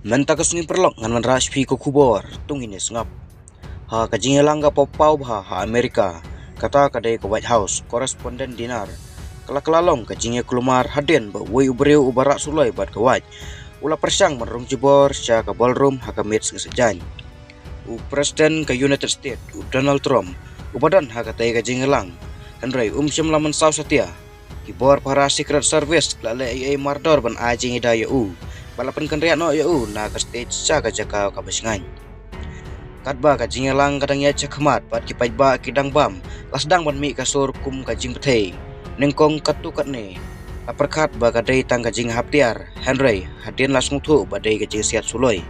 Mentakas ni perlok ngan man rashpi ko kubor tung ini sengap. Ha kajing langga popau ha Amerika. Kata kadai ke White House koresponden dinar. Kala-kelalong kajingnya kelumar hadin ba wei ubreu ubarak sulai bat kawaj. Ula persang menrung jebor sya ka ballroom ha kamit sejan. Presiden ke United States Donald Trump ubadan ha katai kajing lang. Henry syam laman saw satia. Kibor para Secret Service klale ai mardor ban ajing ida yu. Balapan kenriak no yu na ka stage sa ka jaka ka basingan. Kadba kajing lang kadang ya cakmat bat kipai ba kidang bam lasdang ban mi kasur kum kajing petei nengkong katukat ne aperkat ba kadai tang kajing haptiar Henry hadin langsung tu badai kajing siat suloi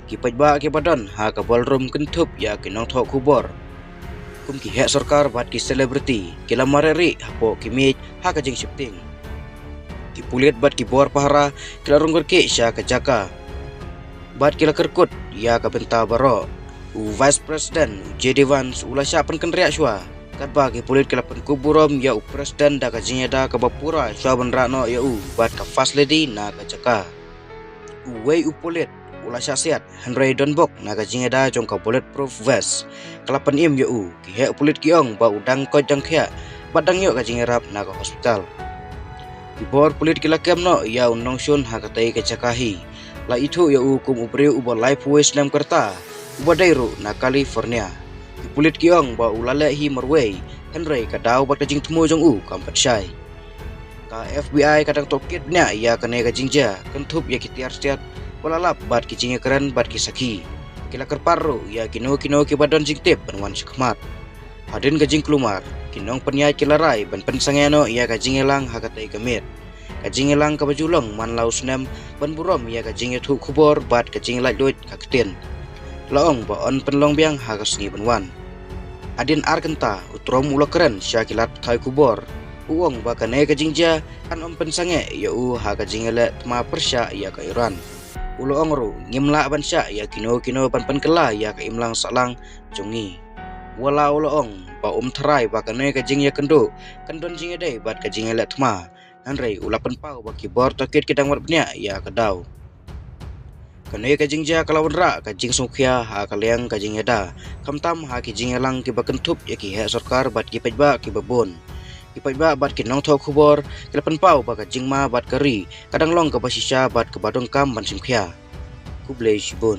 kipai ba ki badan ha ka ballroom kentup ya kinong thok kubor kum ki hek sarkar bat ki celebrity kila mareri hapo kimit ha kajing shifting ki pulit bat ki bor pahara kila runggur ke sya ka jaka bat kila kerkut ya ka benta baro Vice President J.D. Vance ulah siapan kenriak syua kat bagi pulit kelapan kuburom ya Presiden da kajinya da ke bapura syua benrak no ya bat ka First Lady na ka jaka uwei pulit ulah syasiat Henry Donbok na kajinya da jong ka bulletproof vest kelapan im ya ki hek pulit kiong ba udang ko jang khia badang yo kajinya rap na ka hospital ibor pulit kilakem no ya unong syun ha katai ka jakahi la itu ya kum ubreu uba life waste nam kerta Ubadairu na California. Ipulit kiong ba ulale hi marway Henry kadau bat kajing temu jong kampat syai. Ka FBI kadang tokit nya ya kane kajing ja kentup ya kitiar setiap walalap bat kicingnya keren bat kisaki. Kila kerparu ya kino ki badon jing tip penwan syukmat. Hadin kajing kelumar kinong penyai kilarai ban pensangeno ya kajing elang hakatai kamit. Kajing elang kabajulong man laus nem ban burom ya kajing thu kubor bat kajing lait duit kaketin. Laong ba on penlong biang hagas ngi benwan. Adin arkenta utrom ulo keren syakilat thai kubor. Uong ba kane kajingja an om pensange ya ha kajingele tma persya ya ka Iran. Ulo ongru ngimla ban sya ya kino ban penkela ya ka imlang salang jongi. Wala ulo ong ba tharai ba kane kajingya kendo kendon jinge dei bat kajingele tma. Hanrei ula penpau ba kibor tokit kidang warbnya ya kadau. Kanai kajing ja kalawan ra kajing sungkia ha kaliang kajing yada kamtam ha kijing lang ki bakentup ya ki hek sarkar bat ki pajba ki babon ki pajba bat ki nong thok khubor kelapan pau ba kajing ma bat kari kadang long ka basisya bat ke badong kam ban sungkia ku blei shibon.